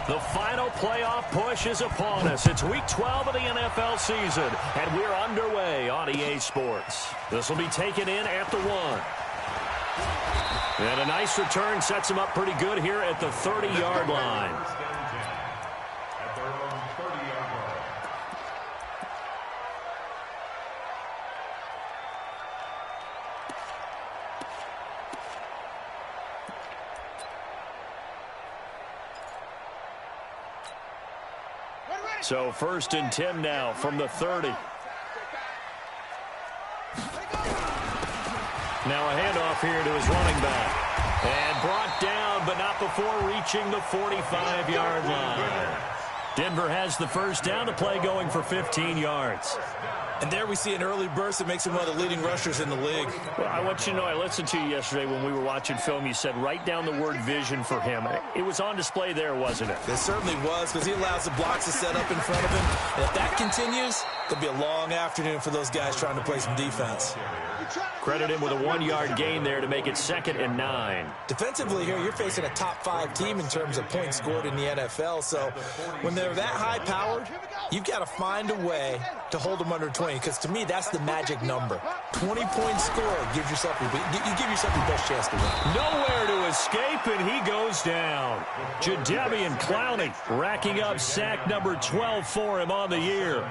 The final playoff push is upon us. It's Week 12 of the NFL season, and we're underway on EA Sports. This will be taken in at the 1. And a nice return sets him up pretty good here at the 30-yard line. So 1st and 10 now from the 30. Now a handoff here to his running back. And brought down, but not before reaching the 45-yard line. Denver has the first down, the play going for 15 yards. And there we see an early burst that makes him one of the leading rushers in the league. Well, I want you to know, I listened to you yesterday when we were watching film. You said write down the word vision for him. It was on display there, wasn't it? It certainly was, because he allows the blocks to set up in front of him. And if that continues, it'll be a long afternoon for those guys trying to play some defense. Credit him with a 1-yard gain there to make it 2nd and 9. Defensively here, you're facing a top-5 team in terms of points scored in the NFL. So when they're that high-powered, you've got to find a way to hold them under 20, because to me, that's the magic number. 20 points scored gives yourself your best chance to win. Nowhere to escape, and he goes down. Jadeveon Clowney racking up sack number 12 for him on the year.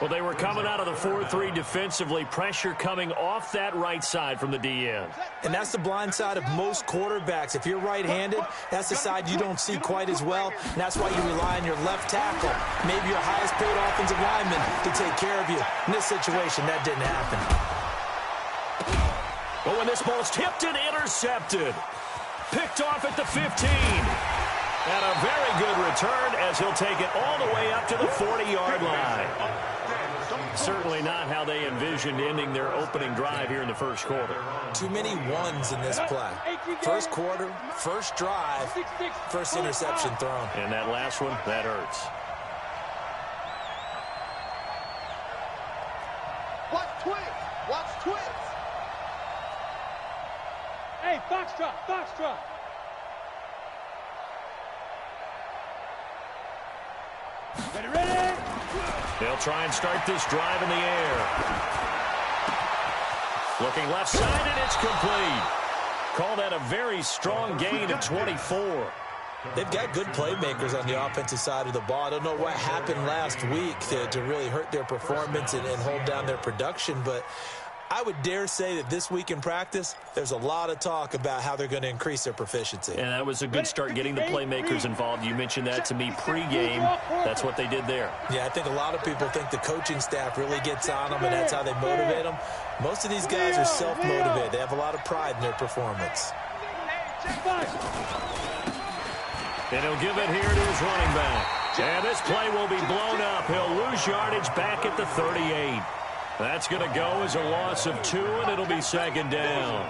Well, they were coming out of the 4-3 defensively. Pressure coming off that right side from the DN. And that's the blind side of most quarterbacks. If you're right-handed, that's the side you don't see quite as well. And that's why you rely on your left tackle, maybe your highest-paid offensive lineman, to take care of you. In this situation, that didn't happen. But when this ball's tipped and intercepted, picked off at the 15. And a very good return as he'll take it all the way up to the 40-yard line. Certainly not how they envisioned ending their opening drive here in the first quarter. Too many ones in this play. First quarter, first drive, first interception thrown. And that last one, that hurts. Watch twins. Watch twins. Hey, Foxtrot, Foxtrot. Ready? They'll try and start this drive in the air. Looking left side, and it's complete. Call that a very strong gain of 24. They've got good playmakers on the offensive side of the ball. I don't know what happened last week to really hurt their performance and hold down their production, but I would dare say that this week in practice, there's a lot of talk about how they're going to increase their proficiency. And that was a good start getting the playmakers involved. You mentioned that to me pregame. That's what they did there. Yeah, I think a lot of people think the coaching staff really gets on them, and that's how they motivate them. Most of these guys are self-motivated. They have a lot of pride in their performance. And he'll give it here to his running back. And this play will be blown up. He'll lose yardage back at the 38. That's going to go as a loss of 2, and it'll be 2nd down.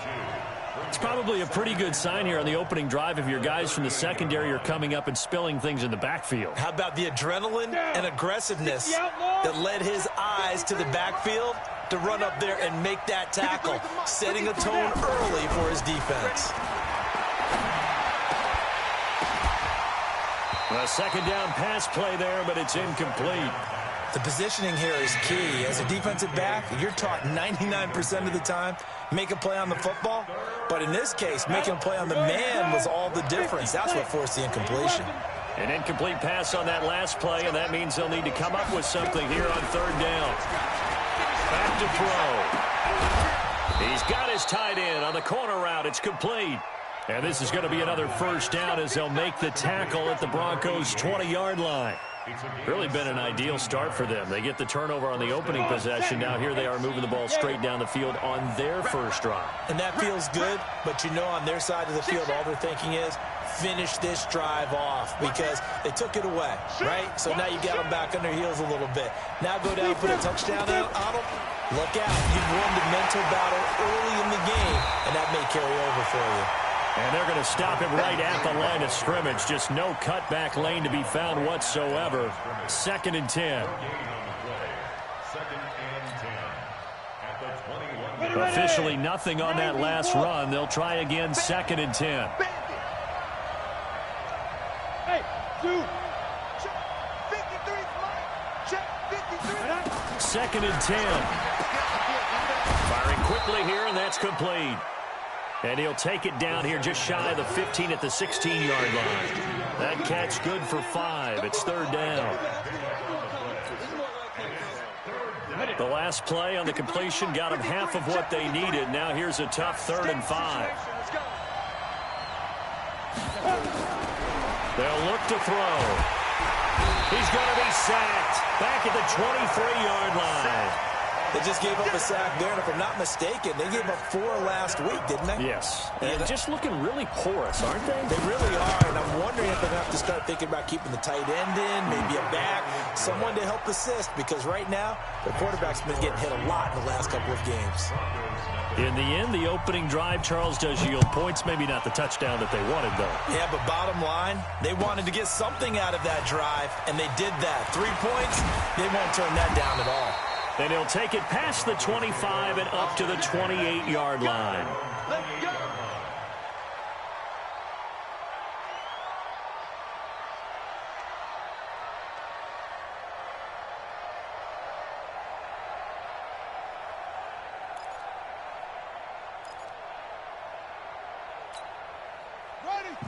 It's probably a pretty good sign here on the opening drive if your guys from the secondary are coming up and spilling things in the backfield. How about the adrenaline and aggressiveness that led his eyes to the backfield to run up there and make that tackle, setting a tone early for his defense. A 2nd down pass play there, but it's incomplete. The positioning here is key. As a defensive back, you're taught 99% of the time, make a play on the football. But in this case, making a play on the man was all the difference. That's what forced the incompletion. An incomplete pass on that last play, and that means they'll need to come up with something here on 3rd down. Back to throw. He's got his tight end on the corner route. It's complete. And this is going to be another 1st down as they'll make the tackle at the Broncos' 20-yard line. Really been an ideal start for them. They get the turnover on the opening possession. Now here they are moving the ball straight down the field on their first drive. And that feels good, but you know on their side of the field all they're thinking is finish this drive off because they took it away, right? So now you got them back on their heels a little bit. Now go down, put a touchdown on them. Look out. You've won the mental battle early in the game, and that may carry over for you. And they're going to stop him right at the line of scrimmage. Just no cutback lane to be found whatsoever. 2nd and 10. Officially nothing on that last run. They'll try again 2nd and 10. 2. Check 53, Mike. Check 53. Second and 10. Firing quickly here, and that's complete. And he'll take it down here just shy of the 15 at the 16-yard line. That catch good for 5. It's third down. The last play on the completion got them half of what they needed. Now here's a tough 3rd and 5. They'll look to throw. He's going to be sacked back at the 23-yard line. They just gave up a sack there, and if I'm not mistaken, they gave up 4 last week, didn't they? Yes. And just looking really porous, aren't they? They really are, and I'm wondering if they're going to have to start thinking about keeping the tight end in, maybe a back, someone to help assist, because right now, their quarterback's been getting hit a lot in the last couple of games. In the end, the opening drive, Charles, does yield points. Maybe not the touchdown that they wanted, though. Yeah, but bottom line, they wanted to get something out of that drive, and they did that. 3 points, they won't turn that down at all. And he'll take it past the 25 and up to the 28-yard line. Let's go.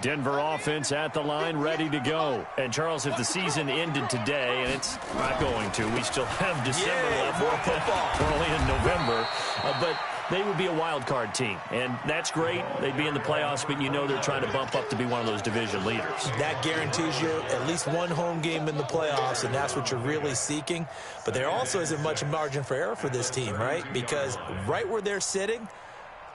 Denver offense at the line, ready to go. And, Charles, if the season ended today, and it's not going to, we still have December left. More football. We're only in November. But they would be a wild card team, and that's great. They'd be in the playoffs, but you know they're trying to bump up to be one of those division leaders. That guarantees you at least one home game in the playoffs, and that's what you're really seeking. But there also isn't much margin for error for this team, right? Because right where they're sitting,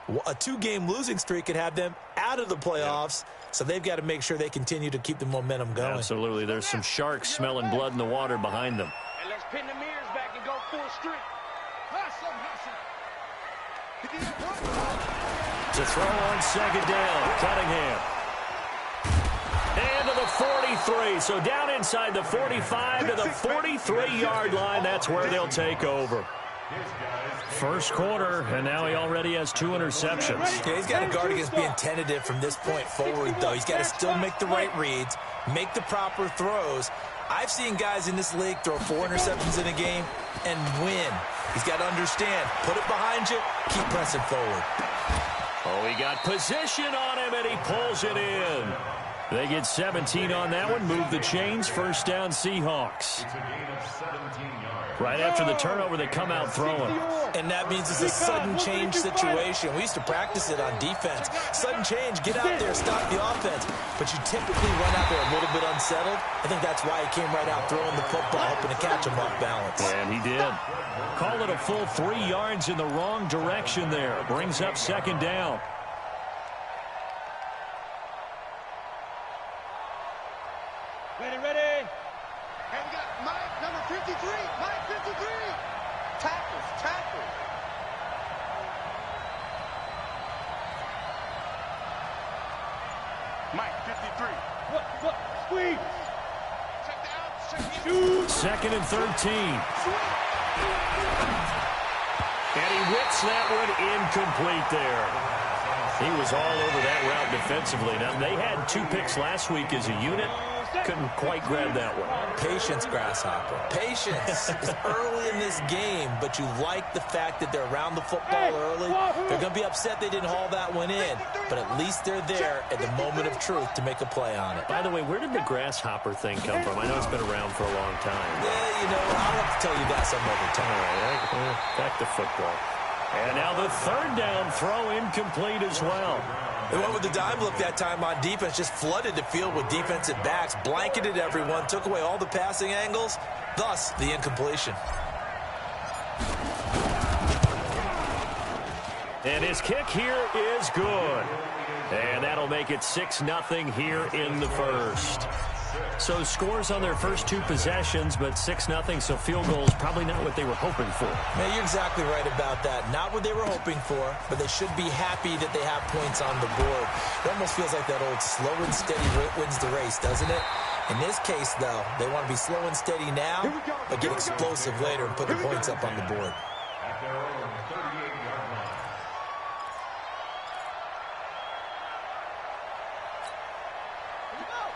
a 2-game losing streak could have them out of the playoffs. So they've got to make sure they continue to keep the momentum going. Absolutely. There's some sharks smelling blood in the water behind them. And let's pin the mirrors back and go full streak. To throw on second down, Cunningham. And to the 43. So down inside the 45 to the 43-yard line. That's where they'll take over. First quarter, and now he already has 2 interceptions. Yeah, he's got to guard against being tentative from this point forward, though. He's got to still make the right reads, make the proper throws. I've seen guys in this league throw 4 interceptions in a game and win. He's got to understand, put it behind you, keep pressing forward. Oh, he got position on him, and he pulls it in. They get 17 on that one, move the chains, first down Seahawks. Right after the turnover, they come out throwing. And that means it's a sudden change situation. We used to practice it on defense. Sudden change, get out there, stop the offense. But you typically run out there a little bit unsettled. I think that's why he came right out throwing the football, hoping to catch him off balance. And he did. Call it a full 3 yards in the wrong direction there. Brings up second down. Ready. And we got Mike, number 53. Mike, 53. Tackles. Mike, 53. What? Squeeze. Check the outs. Check the outs. Second and 13. And he whips that one incomplete there. He was all over that route defensively. Now, they had 2 picks last week as a unit. Couldn't quite grab that one. Patience, Grasshopper. Patience is early in this game, but you like the fact that they're around the football early. They're going to be upset they didn't haul that one in, but at least they're there at the moment of truth to make a play on it. By the way, where did the grasshopper thing come from? I know it's been around for a long time. Yeah, you know, I'll have to tell you that some other time. All right, back to football. And now the third down throw incomplete as well. They went with the dime look that time on defense, just flooded the field with defensive backs, blanketed everyone, took away all the passing angles, thus the incompletion. And his kick here is good. And that'll make it 6-0 here in the first. So scores on their first 2 possessions, but 6-0, so field goals probably not what they were hoping for. Man, you're exactly right about that. Not what they were hoping for, but they should be happy that they have points on the board. It almost feels like that old slow and steady wins the race, doesn't it? In this case, though, they want to be slow and steady now, but get explosive later and put the points up on the board.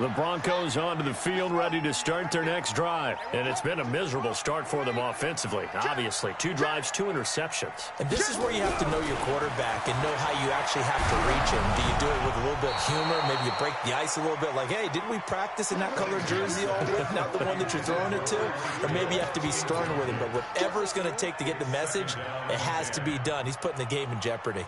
The Broncos onto the field, ready to start their next drive. And it's been a miserable start for them offensively. Obviously, 2 drives, 2 interceptions. And this is where you have to know your quarterback and know how you actually have to reach him. Do you do it with a little bit of humor? Maybe you break the ice a little bit like, hey, didn't we practice in that colored jersey all week, not the one that you're throwing it to? Or maybe you have to be stern with him. But whatever it's going to take to get the message, it has to be done. He's putting the game in jeopardy.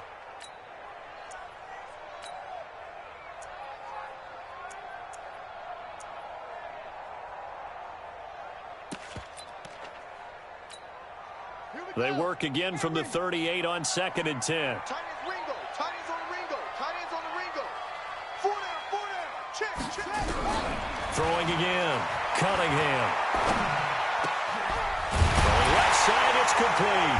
They work again from the 38 on 2nd and 10. Tight ends Ringo. Tight ends on the Ringo. Tight ends on the Ringo. 4 down. Check. Throwing again. Cunningham. On the left side, it's complete.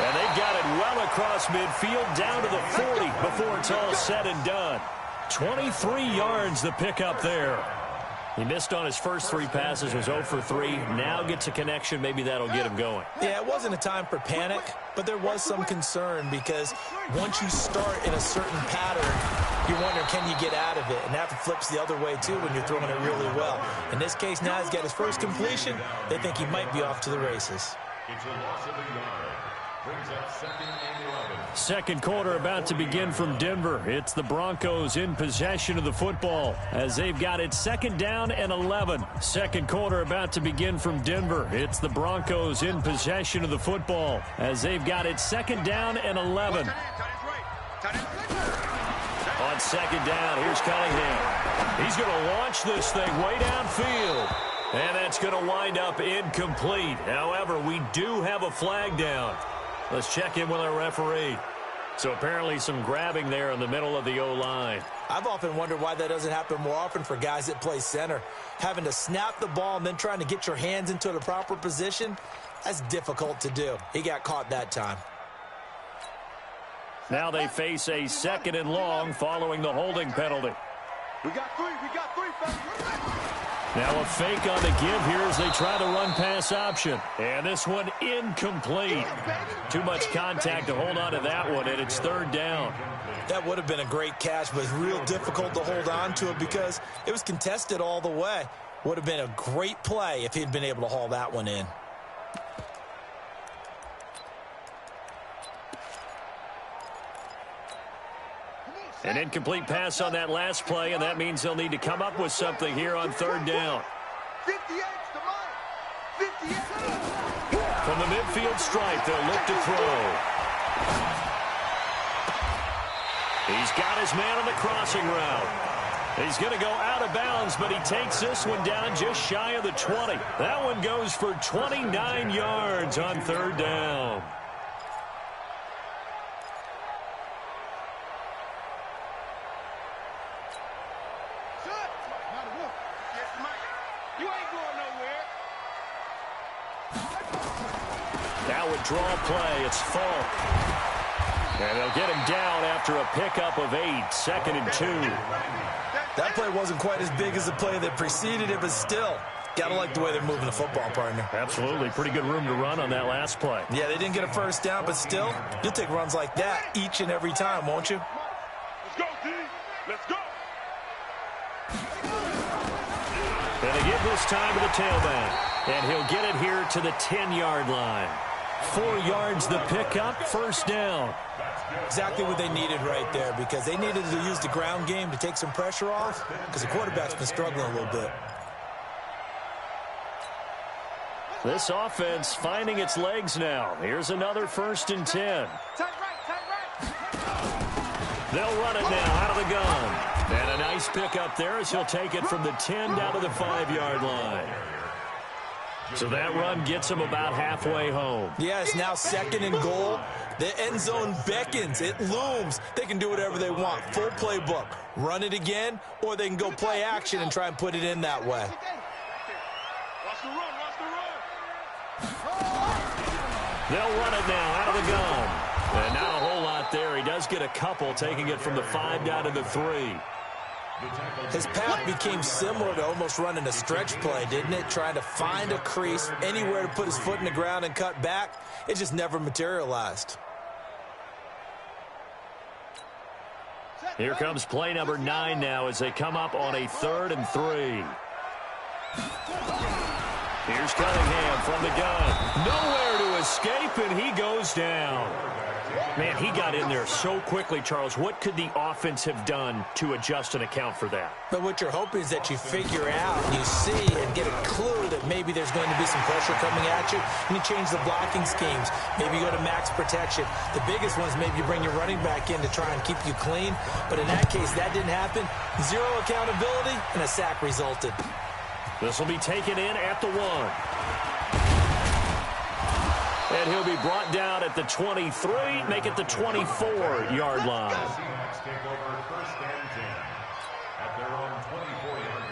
And they've got it well across midfield down to the 40 before it's all said and done. 23 yards the pickup there. He missed on his first 3 passes, was 0 for 3. Now gets a connection. Maybe that'll get him going. Yeah, it wasn't a time for panic, but there was some concern because once you start in a certain pattern, you're wondering, can you get out of it? And that flips the other way, too, when you're throwing it really well. In this case, now he's got his first completion. They think he might be off to the races. It's a loss of a yard. Brings up 2nd and 11. Second quarter about to begin from Denver. It's the Broncos in possession of the football as they've got it 2nd down and 11. Second quarter about to begin from Denver. It's the Broncos in possession of the football as they've got it 2nd down and 11. On 2nd down, here's Cunningham. He's going to launch this thing way downfield. And that's going to wind up incomplete. However, we do have a flag down. Let's check in with our referee. So apparently some grabbing there in the middle of the O-line. I've often wondered why that doesn't happen more often for guys that play center. Having to snap the ball and then trying to get your hands into the proper position, that's difficult to do. He got caught that time. Now they face a 2nd and long following the holding penalty. We got 3, fellas. Now a fake on the give here as they try to run pass option. And this one incomplete. Too much contact to hold on to that one, and it's 3rd down. That would have been a great catch, but it's real difficult to hold on to it because it was contested all the way. Would have been a great play if he'd been able to haul that one in. An incomplete pass on that last play, and that means they'll need to come up with something here on 3rd down. 58 to mine. 58. From the midfield stripe, they'll look to throw. He's got his man on the crossing route. He's going to go out of bounds, but he takes this one down just shy of the 20. That one goes for 29 yards on 3rd down. Draw play, it's Falk. And they'll get him down after a pickup of 8, 2nd and 2. That play wasn't quite as big as the play that preceded it, but still, gotta like the way they're moving the football, partner. Absolutely, pretty good room to run on that last play. Yeah, they didn't get a first down, but still, you'll take runs like that each and every time, won't you? Let's go, D. Let's go. And they give this time to the tailback. And he'll get it here to the 10-yard line. 4 yards the pickup, 1st down. Exactly what they needed right there because they needed to use the ground game to take some pressure off because the quarterback's been struggling a little bit. This offense finding its legs now. Here's another 1st and 10. Tight right. They'll run it now out of the gun. And a nice pickup there as he'll take it from the 10 down to the 5-yard line. So that run gets him about halfway home. Yeah, it's now 2nd and goal. The end zone beckons. It looms. They can do whatever they want. Full playbook. Run it again, or they can go play action and try and put it in that way. Watch the run. Watch the run. They'll run it now out of the gun. And not a whole lot there. He does get a couple, taking it from the 5 down to the 3. His path became similar to almost running a stretch play, didn't it? Trying to find a crease, anywhere to put his foot in the ground and cut back. It just never materialized. Here comes play number 9 now as they come up on a 3rd and 3. Here's Cunningham from the gun. Nowhere to escape, and he goes down. Man, he got in there so quickly, Charles. What could the offense have done to adjust and account for that? But what you're hoping is that you figure out, and you see and get a clue that maybe there's going to be some pressure coming at you, and you change the blocking schemes. Maybe you go to max protection. The biggest one is maybe you bring your running back in to try and keep you clean. But in that case, that didn't happen. Zero accountability, and a sack resulted. This will be taken in at the 1. And he'll be brought down at the 23, make it the 24-yard line. Seahawks take over 1st and 10 at their own 24-yard line.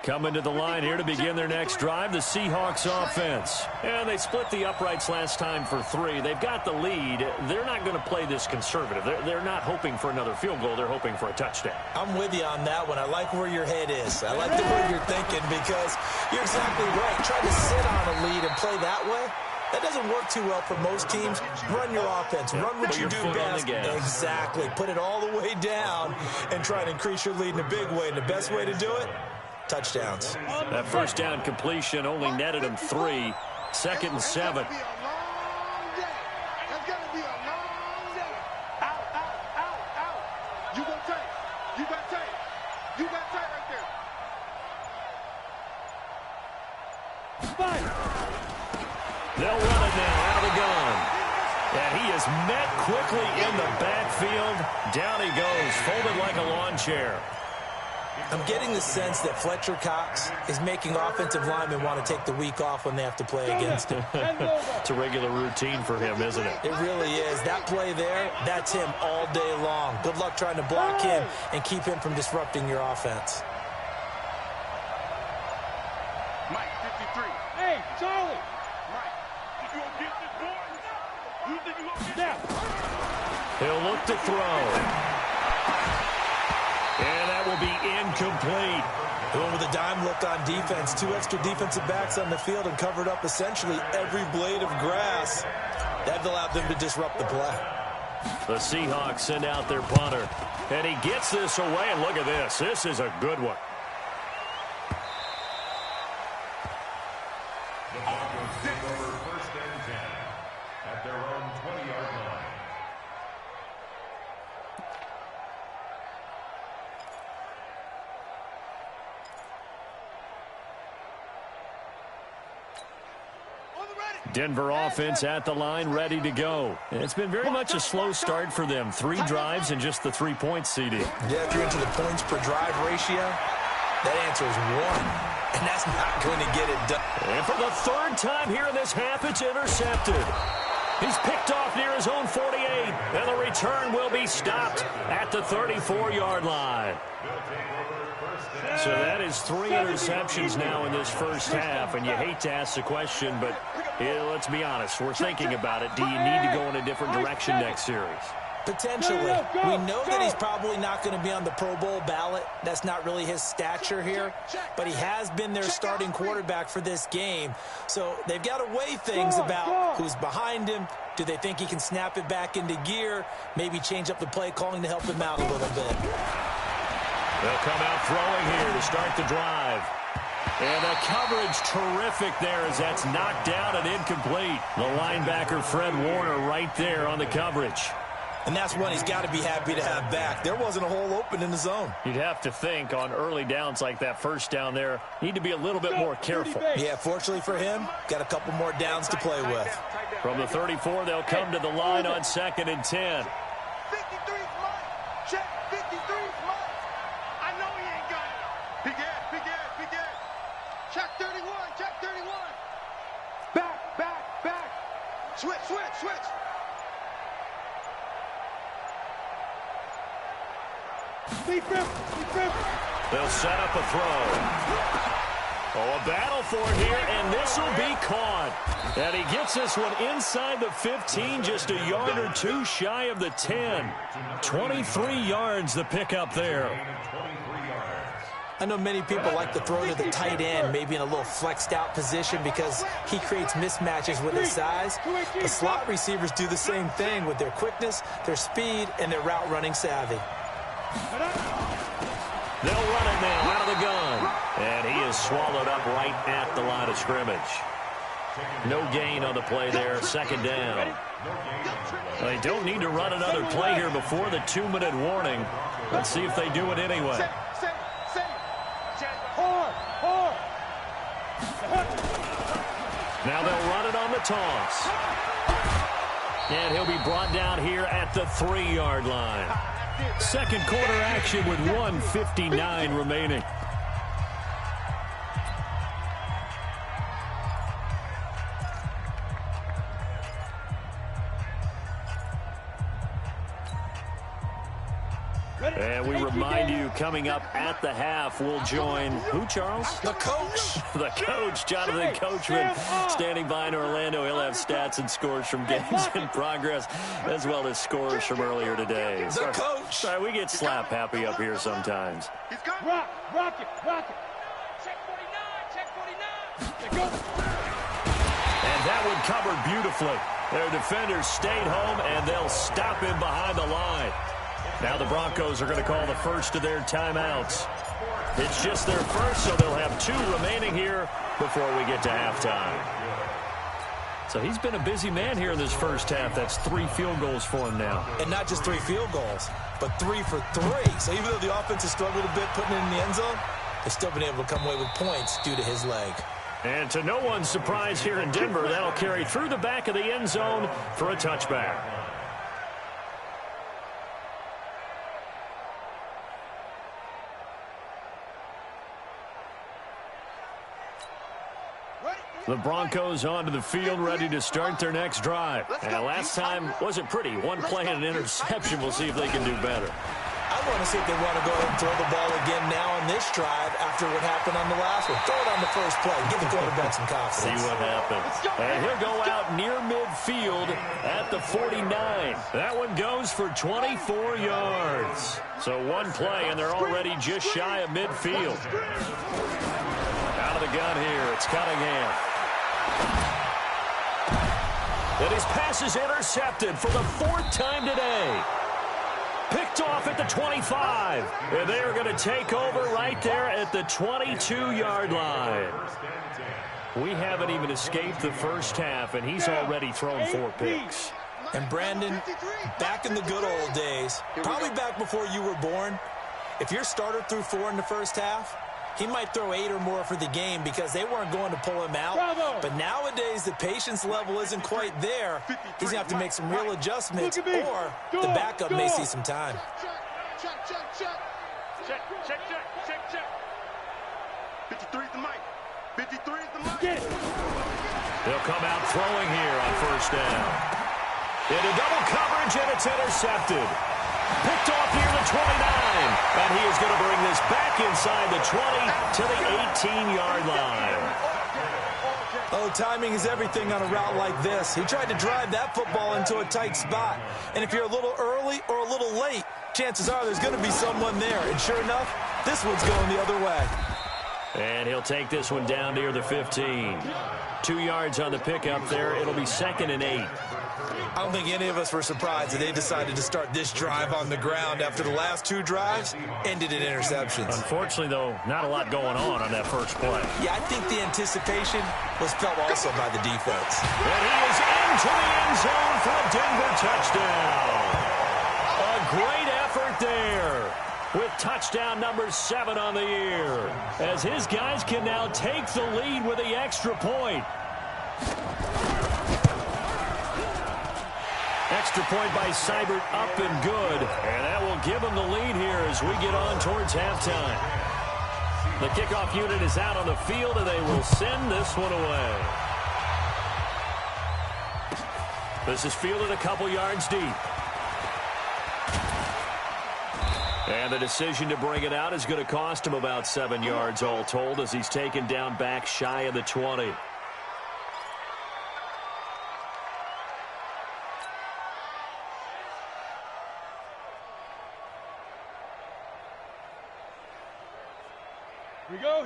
Coming to the line here to begin their next drive, the Seahawks offense. And they split the uprights last time for 3. They've got the lead. They're not going to play this conservative. They're not hoping for another field goal. They're hoping for a touchdown. I'm with you on that one. I like where your head is. I like the way you're thinking because you're exactly right. Trying to sit on a lead and play that way, that doesn't work too well for most teams. Run your offense. Run what you do best. Exactly. Put it all the way down and try to increase your lead in a big way. And the best way to do it, touchdowns. That first down completion only netted him 3. 2nd and 7. That's going to be a long day. Out. You got tight. You got tight right there. They'll run it now out of the gun. And he is met quickly in the backfield. Down he goes, folded like a lawn chair. I'm getting the sense that Fletcher Cox is making offensive linemen want to take the week off when they have to play against him. It's a regular routine for him, isn't it? It really is. That play there, that's him all day long. Good luck trying to block him and keep him from disrupting your offense. Mike, 53. Hey, Charlie. Mike, you gonna get this, boy? You think you gonna get this? He'll look to throw. And that will be incomplete. Going with a dime look on defense. 2 extra defensive backs on the field and covered up essentially every blade of grass. That allowed them to disrupt the play. The Seahawks send out their punter. And he gets this away, and look at this. This is a good one. The Broncos take over 1st and 10 at their own 20-yard line. Denver offense at the line, ready to go. It's been very much a slow start for them. 3 drives and just the 3 points, CD. Yeah, if you're into the points per drive ratio, that answer is 1. And that's not going to get it done. And for the 3rd time here in this half, it's intercepted. He's picked off near his own 48, and the return will be stopped at the 34-yard line. So that is 3 interceptions now in this first half, and you hate to ask the question, but let's be honest, we're thinking about it. Do you need to go in a different direction next series? Potentially. We know that he's probably not going to be on the Pro Bowl ballot. That's not really his stature here. But he has been their starting quarterback for this game. So they've got to weigh things about who's behind him. Do they think he can snap it back into gear? Maybe change up the play calling to help him out a little bit. They'll come out throwing here to start the drive. And the coverage terrific there as that's knocked down and incomplete. The linebacker, Fred Warner, right there on the coverage. And that's one he's got to be happy to have back. There wasn't a hole open in the zone. You'd have to think on early downs like that first down there, need to be a little bit more careful. Yeah, fortunately for him, got a couple more downs to play with. From the 34, they'll come to the line on 2nd and 10. 53's mine. Check, 53's mine. I know he ain't got it. Big ass. Check 31. Back. Switch. They'll set up a throw. Oh, a battle for it here, and this will be caught. And he gets this one inside the 15, just a yard or 2 shy of the 10. 23 yards the pickup there. I know many people like to throw to the tight end, maybe in a little flexed out position because he creates mismatches with his size. The slot receivers do the same thing with their quickness, their speed, and their route running savvy. They'll run it now out of the gun. And he is swallowed up right at the line of scrimmage. No gain on the play there, second down. They don't need to run another play here before the 2-minute warning. Let's see if they do it anyway. Now they'll run it on the toss. And he'll be brought down here at the 3-yard line. Second quarter action with 1:59 remaining. And we remind you, coming up at the half, we'll join who, Charles? The coach. The coach, Jonathan Coachman, standing by in Orlando. He'll have stats and scores from games in progress, as well as scores from earlier today. The coach. Sorry, we get slap happy up here sometimes. Rock it. Check 49. And that one covered beautifully. Their defenders stayed home, and they'll stop him behind the line. Now the Broncos are going to call the first of their timeouts. It's just their first, so they'll have 2 remaining here before we get to halftime. So he's been a busy man here in this first half. That's 3 field goals for him now. And not just 3 field goals, but 3 for 3. So even though the offense has struggled a bit putting it in the end zone, they've still been able to come away with points due to his leg. And to no one's surprise here in Denver, that'll carry through the back of the end zone for a touchback. The Broncos onto the field, ready to start their next drive. And last time wasn't pretty. 1 play and an interception. We'll see if they can do better. I want to see if they want to go ahead and throw the ball again now on this drive after what happened on the last one. Throw it on the first play. Give the quarterback some confidence. See what happens. And he'll go out near midfield at the 49. That one goes for 24 yards. So 1 play, and they're already just shy of midfield. Out of the gun here, it's Cunningham. And his pass is intercepted for the 4th time today. Picked off at the 25. And they are going to take over right there at the 22-yard line. We haven't even escaped the first half, and he's already thrown 4 picks. And Brandon, back in the good old days, probably back before you were born, if your starter threw 4 in the first half, he might throw 8 or more for the game because they weren't going to pull him out. But nowadays, the patience level isn't quite there. He's going to have to make some real adjustments, or the backup may see some time. Check. 53 is the mic. 53 is the mic. They'll come out throwing here on first down. Into double coverage, and it's intercepted. Picked off near the 29, and he is going to bring this back inside the 20 to the 18-yard line. Oh, timing is everything on a route like this. He tried to drive that football into a tight spot. And if you're a little early or a little late, chances are there's going to be someone there. And sure enough, this one's going the other way. And he'll take this one down near the 15. 2 yards on the pickup there. It'll be 2nd and 8. I don't think any of us were surprised that they decided to start this drive on the ground after the last 2 drives ended in interceptions. Unfortunately, though, not a lot going on that first play. Yeah, I think the anticipation was felt also by the defense. And he is into the end zone for a Denver touchdown. A great effort there with touchdown number 7 on the year, as his guys can now take the lead with the extra point. Extra point by Seibert, up and good. And that will give him the lead here as we get on towards halftime. The kickoff unit is out on the field, and they will send this one away. This is fielded a couple yards deep. And the decision to bring it out is going to cost him about 7 yards all told, as he's taken down back shy of the 20.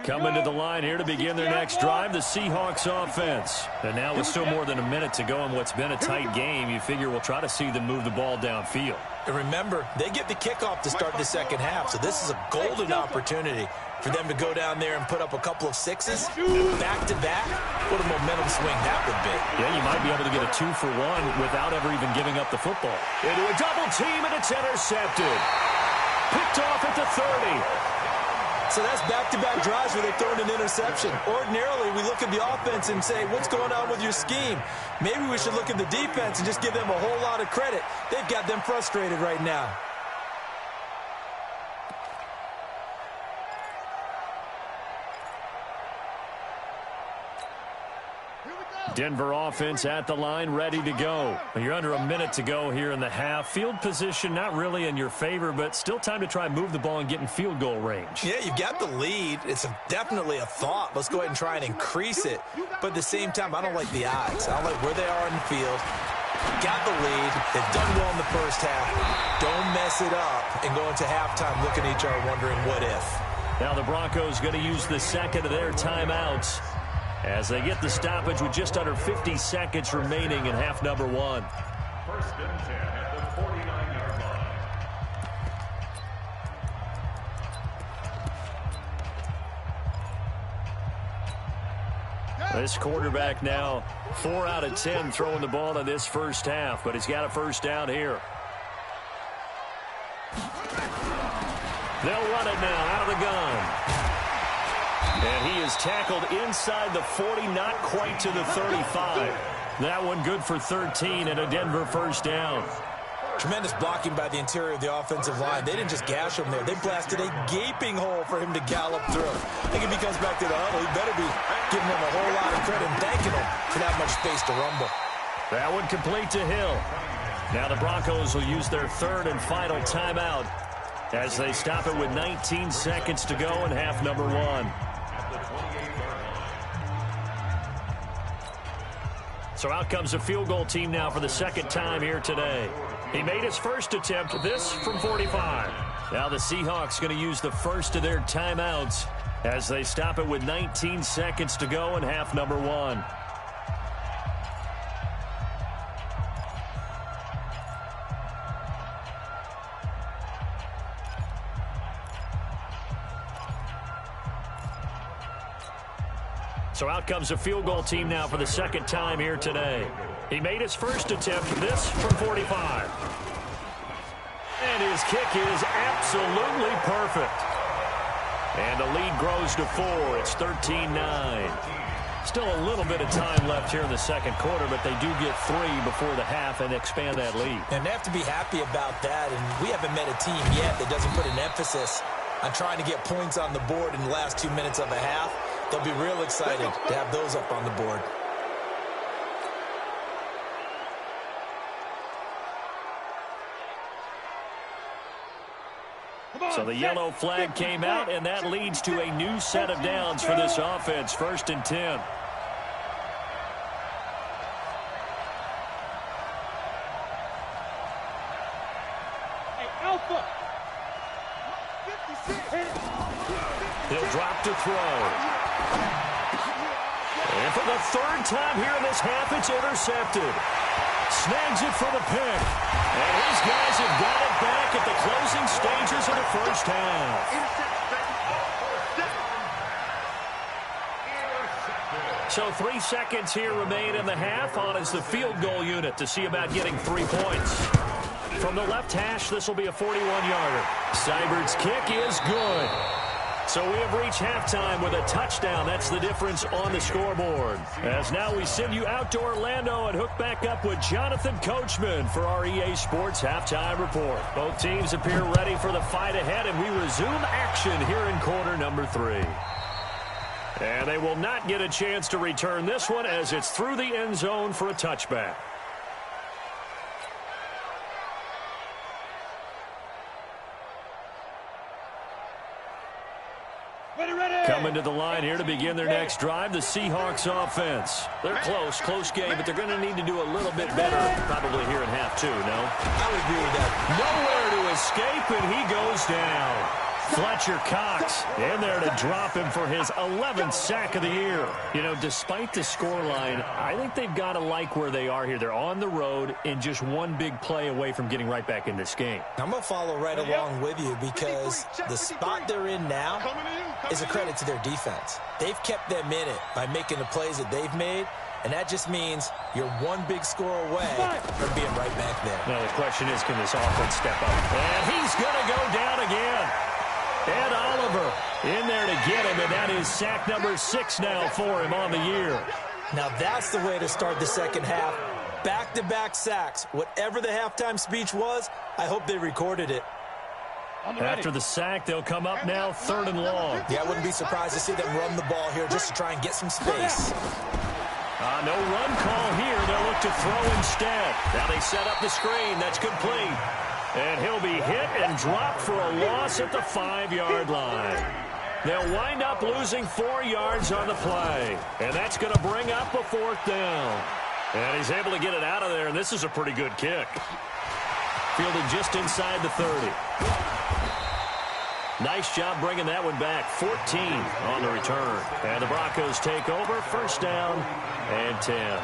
Coming to the line here to begin their next drive, the Seahawks offense. And now with still more than a minute to go in what's been a tight game, you figure we'll try to see them move the ball downfield. And remember, they get the kickoff to start the second half, so this is a golden opportunity for them to go down there and put up a couple of sixes back-to-back. What a momentum swing that would be. Yeah, you might be able to get a 2-for-1 without ever even giving up the football. Into a double team, and it's intercepted. Picked off at the 30. So that's back-to-back drives where they've thrown an interception. Ordinarily, we look at the offense and say, what's going on with your scheme? Maybe we should look at the defense and just give them a whole lot of credit. They've got them frustrated right now. Denver offense at the line, ready to go. You're under a minute to go here in the half. Field position not really in your favor, but still time to try and move the ball and get in field goal range. Yeah, you've got the lead. It's definitely a thought. Let's go ahead and try and increase it. But at the same time, I don't like the odds. I don't like where they are in the field. Got the lead. They've done well in the first half. Don't mess it up and go into halftime looking at each other wondering what if. Now the Broncos going to use the second of their timeouts as they get the stoppage with just under 50 seconds remaining in half number one. First and 10 at the 49-yard line. This quarterback now 4 out of 10 throwing the ball in this first half, but he's got a first down here. They'll run it now out of the gun. And he is tackled inside the 40, not quite to the 35. That one good for 13 and a Denver first down. Tremendous blocking by the interior of the offensive line. They didn't just gash him there. They blasted a gaping hole for him to gallop through. I think if he comes back to the huddle, he better be giving him a whole lot of credit and thanking him for that much space to rumble. That one complete to Hill. Now the Broncos will use their third and final timeout as they stop it with 19 seconds to go in half number one. So out comes a field goal team now for the second time here today. He made his first attempt, this from 45. Now the Seahawks going to use the first of their timeouts as they stop it with 19 seconds to go in half number one. So out comes a field goal team now for the second time here today. He made his first attempt, this from 45. And his kick is absolutely perfect. And the lead grows to 4. It's 13-9. Still a little bit of time left here in the second quarter, but they do get 3 before the half and expand that lead. And they have to be happy about that. And we haven't met a team yet that doesn't put an emphasis on trying to get points on the board in the last 2 minutes of a half. They'll be real excited to have those up on the board. So the yellow flag came out, and that leads to a new set of downs for this offense. First and 10. He'll drop to throw. And for the third time here in this half, it's intercepted. Snags it for the pick. And his guys have got it back at the closing stages of the first half. So 3 seconds here remain in the half. On is the field goal unit to see about getting 3 points. From the left hash, this will be a 41-yarder. Seibert's kick is good. So we have reached halftime with a touchdown. That's the difference on the scoreboard. As now we send you out to Orlando and hook back up with Jonathan Coachman for our EA Sports Halftime Report. Both teams appear ready for the fight ahead, and we resume action here in quarter number 3. And they will not get a chance to return this one as it's through the end zone for a touchback. Coming to the line here to begin their next drive, the Seahawks offense. They're close game, but they're going to need to do a little bit better probably here in half 2, no? I would agree with that. Nowhere to escape, and he goes down. Fletcher Cox in there to drop him for his 11th sack of the year. You know, despite the scoreline, I think they've got to like where they are here. They're on the road and just one big play away from getting right back in this game. I'm going to follow right along with you because the spot they're in now is a credit to their defense. They've kept them in it by making the plays that they've made, and that just means you're one big score away from being right back there. Now the question is, can this offense step up? And he's going to go down again. Ed Oliver in there to get him, and that is sack number 6 now for him on the year. Now that's the way to start the second half. Back-to-back sacks. Whatever the halftime speech was, I hope they recorded it. After the sack, they'll come up now 3rd and long. Yeah, I wouldn't be surprised to see them run the ball here just to try and get some space. No run call here. They'll look to throw instead. Now they set up the screen. That's complete. And he'll be hit and dropped for a loss at the 5-yard line. They'll wind up losing 4 yards on the play. And that's going to bring up a 4th down. And he's able to get it out of there, and this is a pretty good kick. Fielded just inside the 30. Nice job bringing that one back. 14 on the return. And the Broncos take over. 1st down and 10.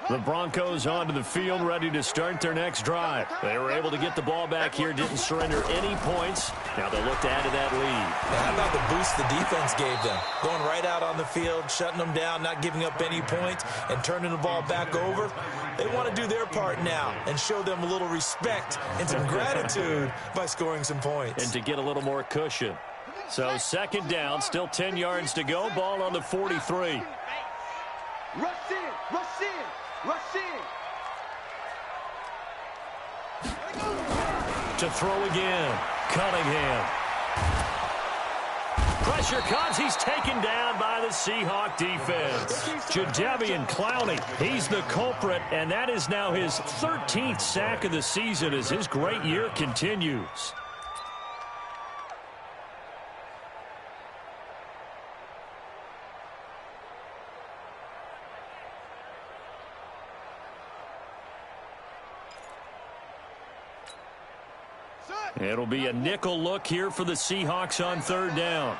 The Broncos onto the field, ready to start their next drive. They were able to get the ball back here, didn't surrender any points. Now they'll look to add to that lead. Now, how about the boost the defense gave them? Going right out on the field, shutting them down, not giving up any points, and turning the ball back over. They want to do their part now and show them a little respect and some gratitude by scoring some points. And to get a little more cushion. So 2nd down, still 10 yards to go. Ball on the 43. Rush in, rush in. Rush in. To throw again. Cunningham. Pressure comes. He's taken down by the Seahawk defense. Jadeveon Clowney, he's the culprit, and that is now his 13th sack of the season as his great year continues. It'll be a nickel look here for the Seahawks on 3rd down.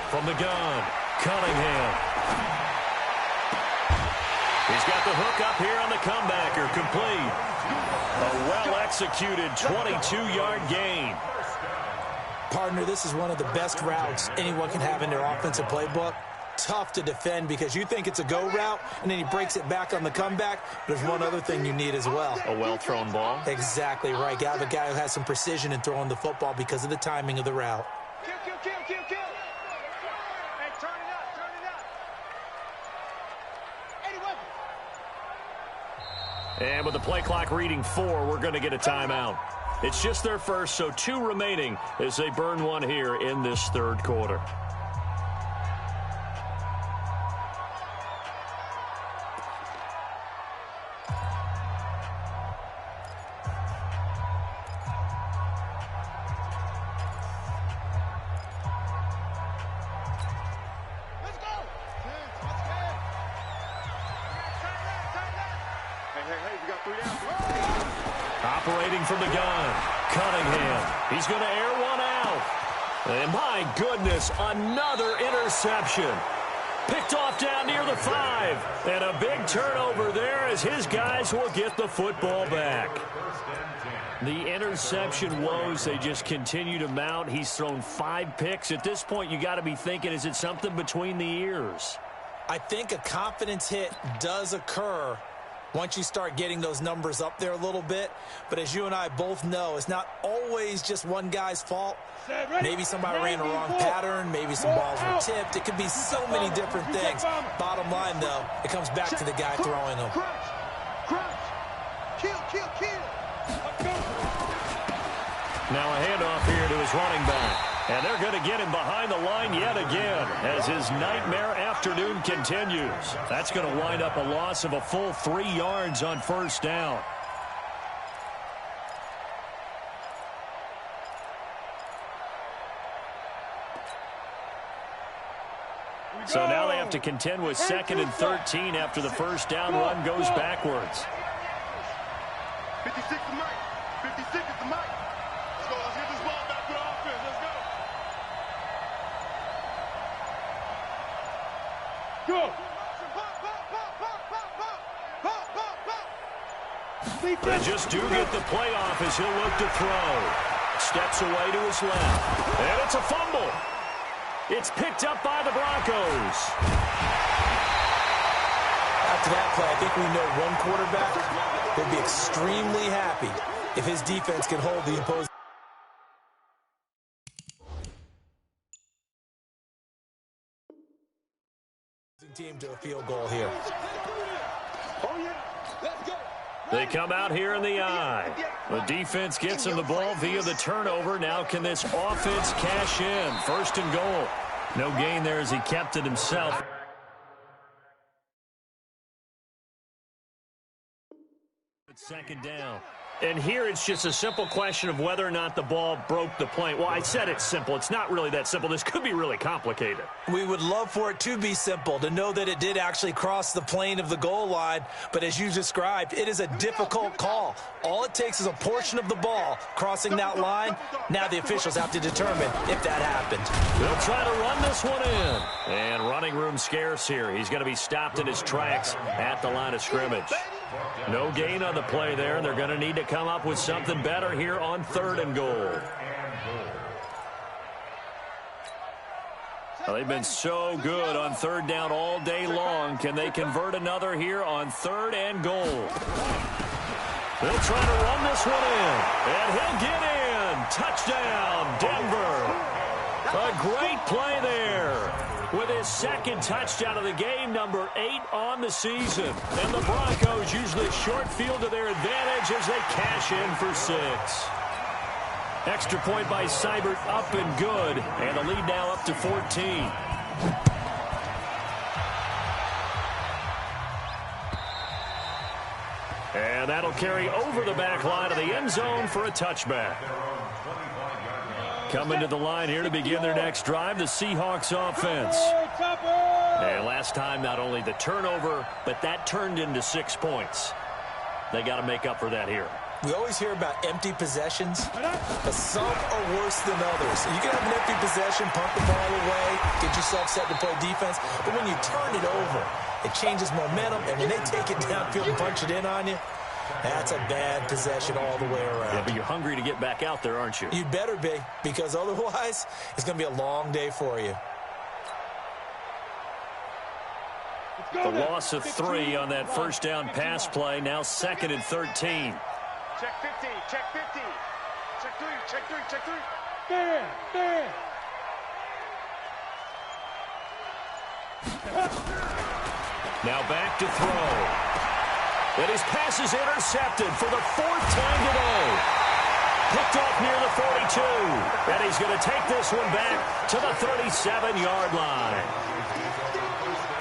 From the gun, Cunningham. He's got the hook up here on the comebacker, complete. A well-executed 22-yard gain. Partner, this is one of the best routes anyone can have in their offensive playbook. Tough to defend because you think it's a go route, and then he breaks it back on the comeback. But there's one other thing you need as well. A well-thrown ball. Exactly right. You have a guy who has some precision in throwing the football because of the timing of the route. Kill. Hey, turn it up. And with the play clock reading 4, we're going to get a timeout. It's just their first, so 2 remaining as they burn one here in this 3rd quarter. Let's go. Hey, we got 3 down. Operating from the gun, Cunningham. He's going to air one out. And my goodness, another interception. Picked off down near the 5. And a big turnover there as his guys will get the football back. The interception woes, they just continue to mount. He's thrown 5 picks. At this point, you got to be thinking, is it something between the ears? I think a confidence hit does occur once you start getting those numbers up there a little bit. But as you and I both know, it's not always just one guy's fault. Maybe somebody ran a wrong pattern. Maybe some balls were tipped. It could be so many different things. Bottom line, though, it comes back to the guy throwing them. Crunch. Kill. Now a handoff here to his running back. And they're going to get him behind the line yet again as his nightmare afternoon continues. That's going to wind up a loss of a full 3 yards on first down. So now they have to contend with 2nd and 13 after the first down run goes backwards. 56 to Mike. 56 is the Mike. Let's go. Let's get this ball back to the offense. Let's go. Go. They just do get the play off as he'll look to throw. Steps away to his left. And it's a fumble. It's picked up by the Broncos. After that play, I think we know one quarterback will be extremely happy if his defense can hold the opposing team to a field goal here. They come out here in the eye. The defense gets him the ball via the turnover. Now can this offense cash in? 1st and goal. No gain there as he kept it himself. Second down. And here it's just a simple question of whether or not the ball broke the plane. Well, I said it's simple. It's not really that simple. This could be really complicated. We would love for it to be simple, to know that it did actually cross the plane of the goal line. But as you described, it is a difficult call. All it takes is a portion of the ball crossing that line. Now the officials have to determine if that happened. They'll try to run this one in. And running room scarce here. He's going to be stopped in his tracks at the line of scrimmage. No gain on the play there, and they're going to need to come up with something better here on 3rd and goal. Well, they've been so good on 3rd down all day long. Can they convert another here on 3rd and goal? They'll try to run this one in, and he'll get in. Touchdown, Denver. A great play there with his 2nd touchdown of the game, number 8 on the season. And the Broncos use the short field to their advantage as they cash in for 6. Extra point by Seibert, up and good. And the lead now up to 14. And that'll carry over the back line of the end zone for a touchback. Coming to the line here to begin their next drive, the Seahawks offense. And last time, not only the turnover, but that turned into 6 points. They got to make up for that here. We always hear about empty possessions, but some are worse than others. You can have an empty possession, pump the ball away, get yourself set to play defense, but when you turn it over, it changes momentum, and when they take it downfield and punch it in on you, that's a bad possession all the way around. Yeah, but you're hungry to get back out there, aren't you? You'd better be, because otherwise, it's going to be a long day for you. The loss of 3 on that first down pass play, now 2nd and 13. Check 15. Check 15. Check 3. Check 3. Check 3. Stand. Now back to throw. And his pass is intercepted for the 4th time today. Picked off near the 42. And he's going to take this one back to the 37-yard line.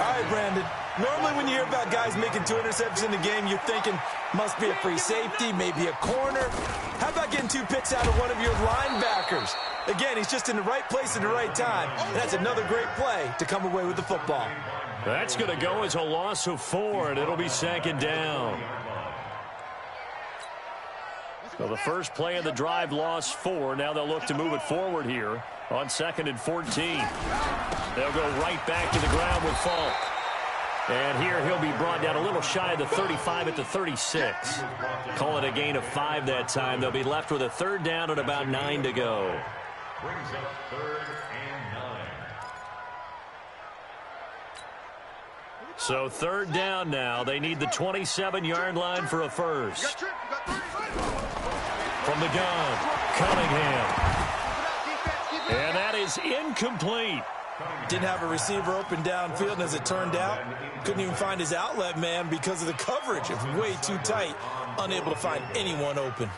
All right, Brandon. Normally when you hear about guys making 2 interceptions in the game, you're thinking must be a free safety, maybe a corner. How about getting 2 picks out of one of your linebackers? Again, he's just in the right place at the right time. And that's another great play to come away with the football. That's going to go as a loss of 4, and it'll be 2nd down. So the first play of the drive lost 4. Now they'll look to move it forward here on 2nd and 14. They'll go right back to the ground with Falk. And here he'll be brought down a little shy of the 35 at the 36. Call it a gain of 5 that time. They'll be left with a 3rd down and about 9 to go. Brings up 3rd and 9. So 3rd down now. They need the 27-yard line for a first. From the gun, Cunningham. And that is incomplete. Didn't have a receiver open downfield, and as it turned out, couldn't even find his outlet man because of the coverage. It was way too tight, unable to find anyone open.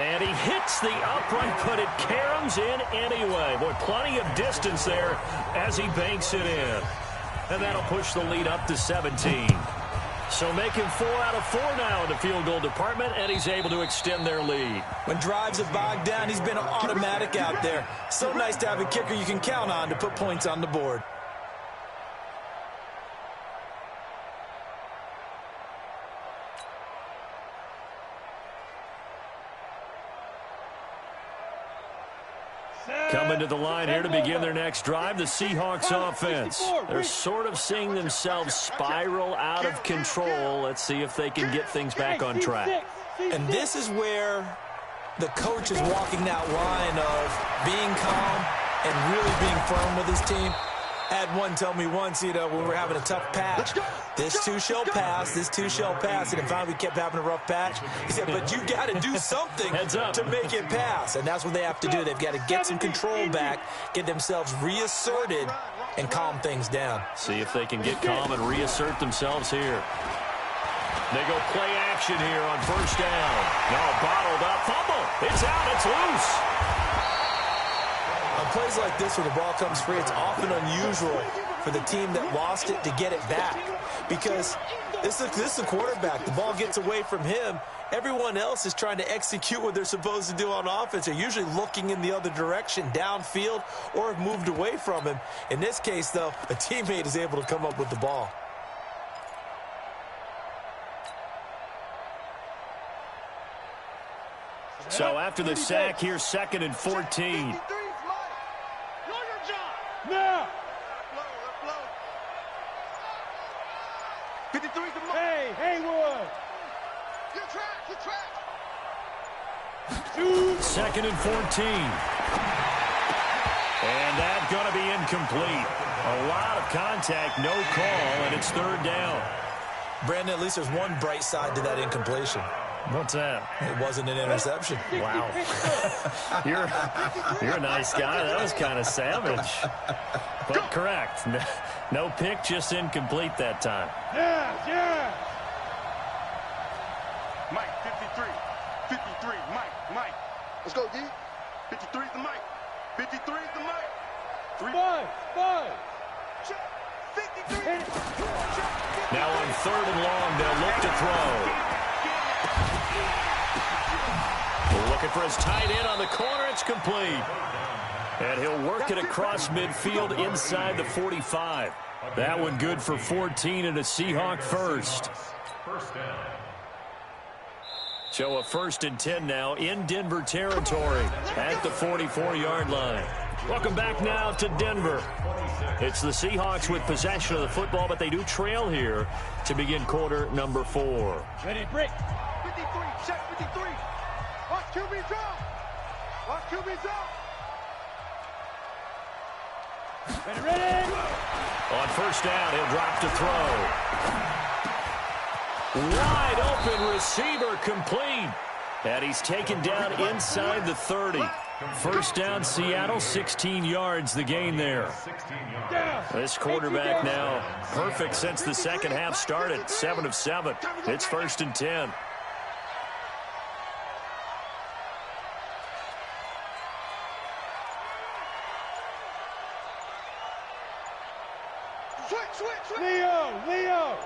And he hits the upright, but it caroms in anyway. Boy, plenty of distance there as he banks it in. And that'll push the lead up to 17. So making 4 out of 4 now in the field goal department, and he's able to extend their lead. When drives are bogged down, he's been automatic out there. So nice to have a kicker you can count on to put points on the board. Coming to the line here to begin their next drive, the Seahawks offense. They're sort of seeing themselves spiral out of control. Let's see if they can get things back on track. And this is where the coach is walking that line of being calm and really being firm with his team. I had one tell me once, when we were having a tough patch, this too shall pass, this too shall pass. And finally we kept having a rough patch. He said, but you got to do something to make it pass. And that's what they have to do. They've got to get some control back, get themselves reasserted, and calm things down. See if they can get calm and reassert themselves here. They go play action here on first down. No, bottled up, fumble. It's out, it's loose. On plays like this where the ball comes free, it's often unusual for the team that lost it to get it back. Because this is the quarterback. The ball gets away from him. Everyone else is trying to execute what they're supposed to do on offense. They're usually looking in the other direction, downfield, or have moved away from him. In this case, though, a teammate is able to come up with the ball. So after the sack, here's 2nd and 14. Now. Hey, Haywood. You're trapped. 2nd and 14. And that's going to be incomplete. A lot of contact, no call, and it's 3rd down. Brandon, at least there's one bright side to that incompletion. What's that? It wasn't an interception. Wow. You're a nice guy. That was kind of savage. But correct. No pick, just incomplete that time. Yeah. Mike, 53. 53, Mike. Let's go, D. 53 is the Mike. 53 is the Mike. 5. 53. Now on 3rd and long, they'll look to throw. Looking for his tight end on the corner. It's complete. And he'll work it across midfield inside the 45. That one good for 14 and a Seahawk first. So a 1st and 10 now in Denver territory at the 44-yard line. Welcome back now to Denver. It's the Seahawks with possession of the football, but they do trail here to begin quarter number 4. Ready, break. 53, check 53. Watch QB drop. Ready. On first down, he'll drop to throw. Wide open receiver complete. And he's taken down inside the 30. First down, Seattle, 16 yards the gain there. This quarterback now perfect since the second half started. 7 of 7. It's 1st and 10. Leo.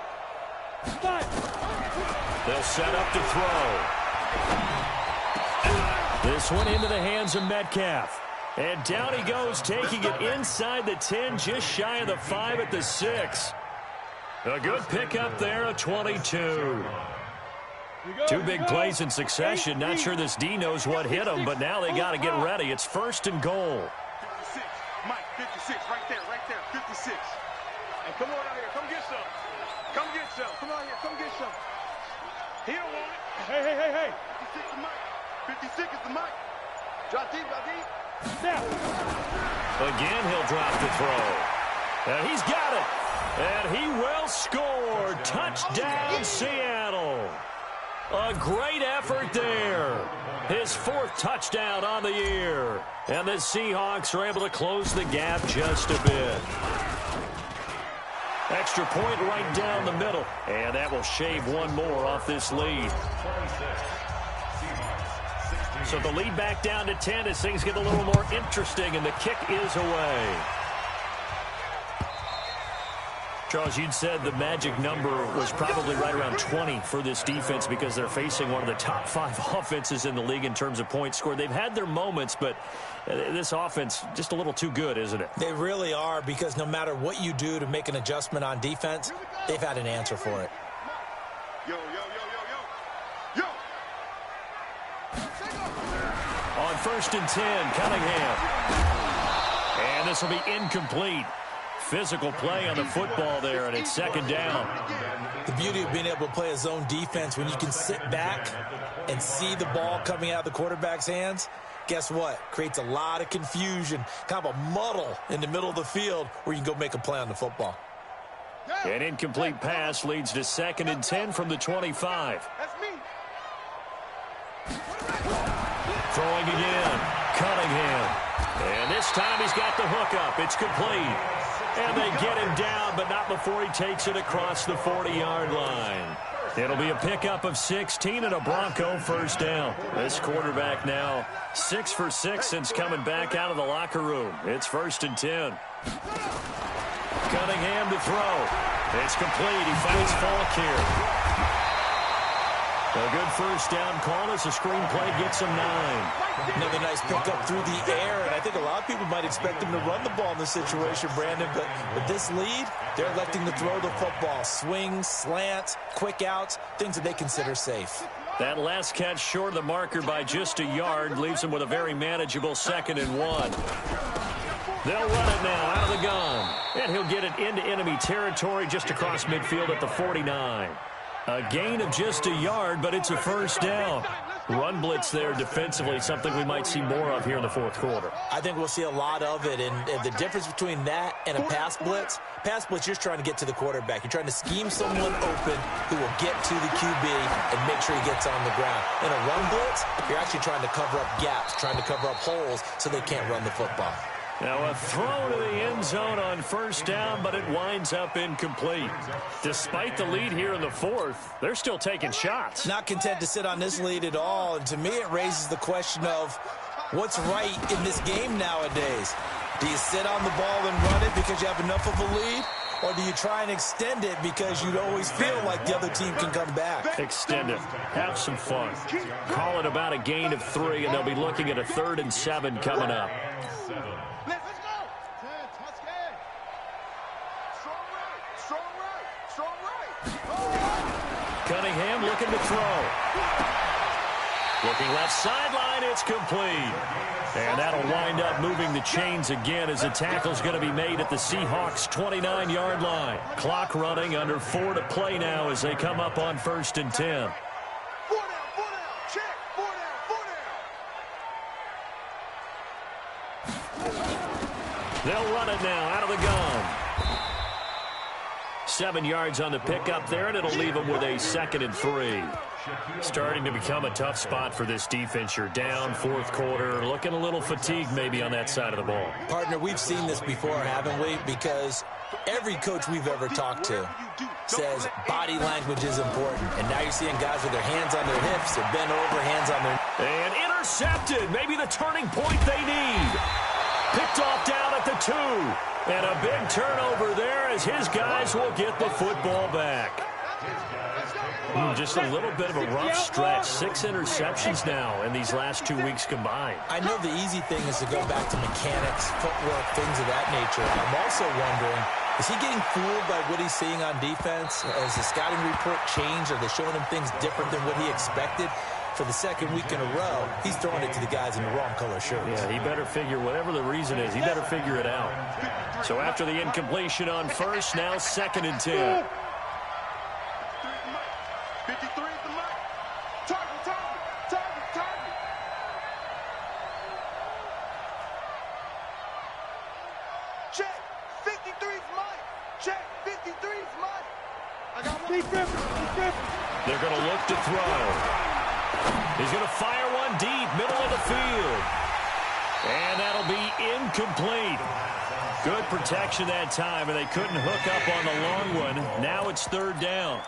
They'll set up to throw. This one into the hands of Metcalf. And down he goes, taking it inside the 10, just shy of the 5 at the 6. A good pickup there, a 22. 2 big plays in succession. Not sure this D knows what hit him, but now they got to get ready. It's 1st and goal. 56. Mike, 56. Right there. 56. And come on out here. Come get some. Come on here. Come get some. He don't want it. Hey. 56 is the Mike. 56 is the Mike. Drop deep. Snap. Again, he'll drop the throw. And he's got it. And he will score. Touchdown, Seattle. A great effort there. His 4th touchdown on the year. And the Seahawks are able to close the gap just a bit. Extra point right down the middle. And that will shave one more off this lead. So the lead back down to 10 as things get a little more interesting, and the kick is away. Charles, you'd said the magic number was probably right around 20 for this defense because they're facing one of the top 5 offenses in the league in terms of points scored. They've had their moments, but this offense just a little too good, isn't it? They really are, because no matter what you do to make an adjustment on defense, they've had an answer for it. Yo. On 1st and 10, Cunningham. And this will be incomplete. Physical play on the football there, and it's 2nd down. The beauty of being able to play a zone defense, when you can sit back and see the ball coming out of the quarterback's hands, guess what? Creates a lot of confusion, kind of a muddle in the middle of the field where you can go make a play on the football. An incomplete pass leads to 2nd and 10 from the 25. That's me. Throwing again, Cunningham. And this time he's got the hook up. It's complete. And they get him down, but not before he takes it across the 40-yard line. It'll be a pickup of 16 and a Bronco 1st down. This quarterback now 6 for 6 since coming back out of the locker room. It's 1st and 10. Cunningham to throw. It's complete. He finds Falk here. A good 1st down call as the screenplay gets him 9. Another nice pickup through the air, and I think a lot of people might expect him to run the ball in this situation, Brandon, but with this lead, they're electing to throw the football. Swings, slants, quick outs, things that they consider safe. That last catch short of the marker by just a yard leaves him with a very manageable 2nd and 1. They'll run it now out of the gun, and he'll get it into enemy territory just across midfield at the 49. A gain of just a yard, but it's a 1st down. Run blitz there defensively, something we might see more of here in the 4th quarter. I think we'll see a lot of it, and the difference between that and a pass blitz, you're just trying to get to the quarterback. You're trying to scheme someone open who will get to the QB and make sure he gets on the ground. In a run blitz, you're actually trying to cover up gaps, trying to cover up holes so they can't run the football. Now a throw to the end zone on 1st down, but it winds up incomplete. Despite the lead here in the 4th, they're still taking shots. Not content to sit on this lead at all, and to me it raises the question of what's right in this game nowadays. Do you sit on the ball and run it because you have enough of a lead? Or do you try and extend it because you always feel like the other team can come back? Extend it. Have some fun. Call it about a gain of 3, and they'll be looking at a 3rd and 7 coming up. Let's go. Strong right. Cunningham looking to throw. Looking left sideline, it's complete. And that'll wind up moving the chains again as the tackle's going to be made at the Seahawks' 29-yard line. Clock running, under 4 to play now as they come up on 1st and 10. 4 down, check, 4 down. They'll run it now out of the gun. 7 yards on the pickup there, and it'll leave them with a 2nd and 3. Starting to become a tough spot for this defense. You're down 4th quarter, looking a little fatigued maybe on that side of the ball. Partner, we've seen this before, haven't we? Because every coach we've ever talked to says body language is important. And now you're seeing guys with their hands on their hips, they're bent over, hands on their... And intercepted, maybe the turning point they need. Picked off down at the 2. And a big turnover there as his guys will get the football back. Just a little bit of a rough stretch. 6 interceptions now in these last 2 weeks combined. I know the easy thing is to go back to mechanics, footwork, things of that nature. I'm also wondering, is he getting fooled by what he's seeing on defense? Has the scouting report changed? Are they showing him things different than what he expected? For the 2nd week in a row, he's throwing it to the guys in the wrong color shirts. Yeah, he better figure, whatever the reason is, he better figure it out. So after the incompletion on 1st, now 2nd and 10. 53 is the mark. Target. Check. 53's Mike. Check. 53's Mike. I got one. They're going to look to throw. He's going to fire one deep, middle of the field. And that'll be incomplete. Good protection that time, and they couldn't hook up on the long one. Now it's 3rd down.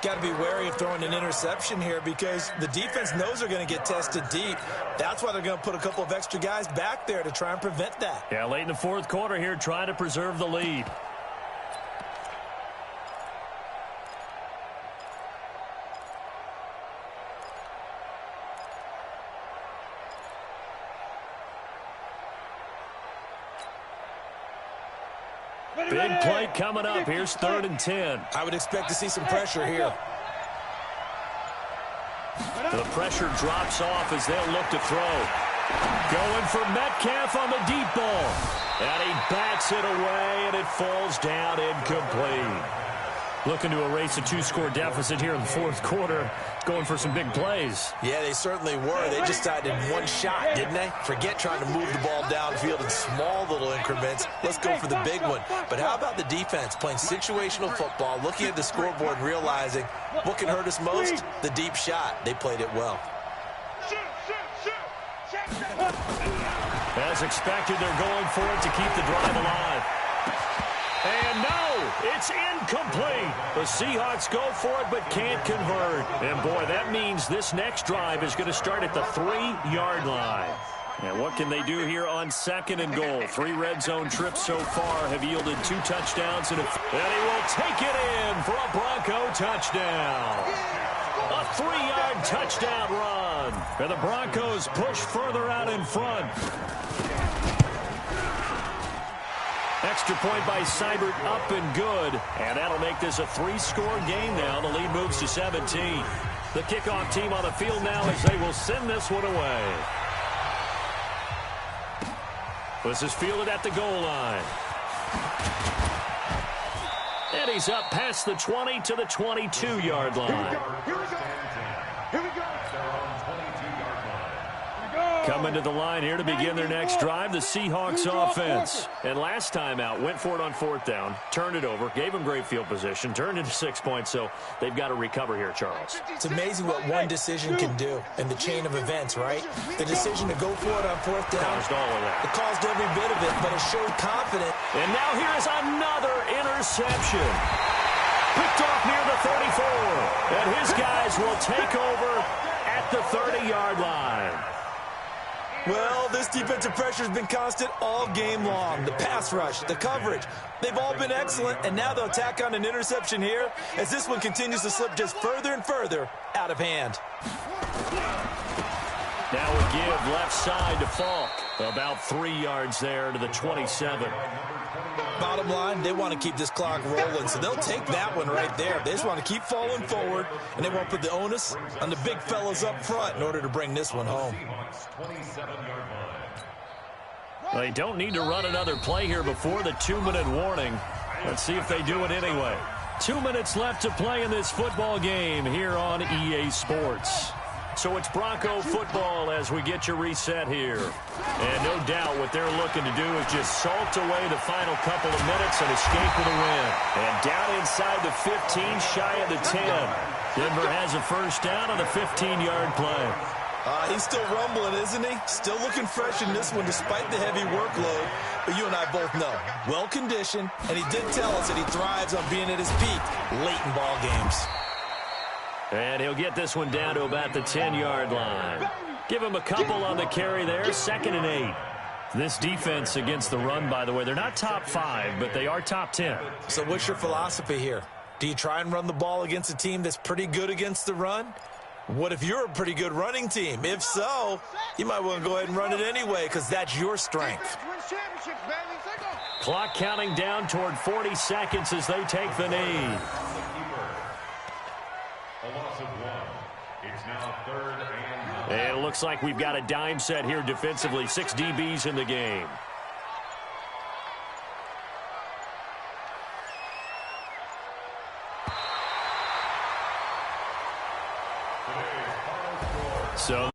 Got to be wary of throwing an interception here because the defense knows they're going to get tested deep. That's why they're going to put a couple of extra guys back there to try and prevent that. Yeah, late in the fourth quarter here, trying to preserve the lead. Big play coming up. Here's 3rd and 10. I would expect to see some pressure here. The pressure drops off as they'll look to throw. Going for Metcalf on the deep ball. And he bats it away, and it falls down incomplete. Looking to erase a 2-score deficit here in the fourth quarter. Going for some big plays. Yeah, they certainly were. They just decided one shot, didn't they? Forget trying to move the ball downfield in small little increments. Let's go for the big one. But how about the defense playing situational football, looking at the scoreboard and realizing what can hurt us most? The deep shot. They played it well. As expected, they're going for it to keep the drive alive. And no, it's incomplete. The Seahawks go for it but can't convert. And boy, that means this next drive is going to start at the 3-yard line. And what can they do here on 2nd and goal? 3 red zone trips so far have yielded 2 touchdowns. And he will take it in for a Bronco touchdown. A 3-yard touchdown run. And the Broncos push further out in front. Extra point by Seibert, up and good. And that'll make this a 3-score game now. The lead moves to 17. The kickoff team on the field now as they will send this one away. This is fielded at the goal line. And he's up past the 20 to the 22-yard line. Here we go. Here we go. Coming to the line here to begin their next drive, the Seahawks offense. And last time out, went for it on 4th down, turned it over, gave them great field position, turned into 6 points, so they've got to recover here, Charles. It's amazing what one decision can do in the chain of events, right? The decision to go for it on 4th down. Caused all of that. It caused every bit of it, but it showed confidence. And now here's another interception. Picked off near the 34. And his guys will take over at the 30-yard line. Well, this defensive pressure has been constant all game long. The pass rush, the coverage, they've all been excellent, and now they'll tack on an interception here as this one continues to slip just further and further out of hand. Now a give left side to Falk. About 3 yards there to the 27. Bottom line, they want to keep this clock rolling, so they'll take that one right there. They just want to keep falling forward, and they won't put the onus on the big fellas up front in order to bring this one home. They don't need to run another play here before the 2-minute warning. Let's see if they do it anyway. 2 minutes left to play in this football game here on EA Sports. So it's Bronco football as we get you reset here. And no doubt what they're looking to do is just salt away the final couple of minutes and escape with a win. And down inside the 15, shy of the 10. Denver has a first down on the 15-yard play. He's still rumbling, isn't he? Still looking fresh in this one despite the heavy workload. But you and I both know, well-conditioned, and he did tell us that he thrives on being at his peak late in ball games. And he'll get this one down to about the 10-yard line. Give him a couple on the carry there, 2nd and 8. This defense against the run, by the way, they're not top 5, but they are top 10. So what's your philosophy here? Do you try and run the ball against a team that's pretty good against the run? What if you're a pretty good running team? If so, you might want to go ahead and run it anyway because that's your strength. Clock counting down toward 40 seconds as they take the knee. And it looks like we've got a dime set here defensively. 6 DBs in the game. So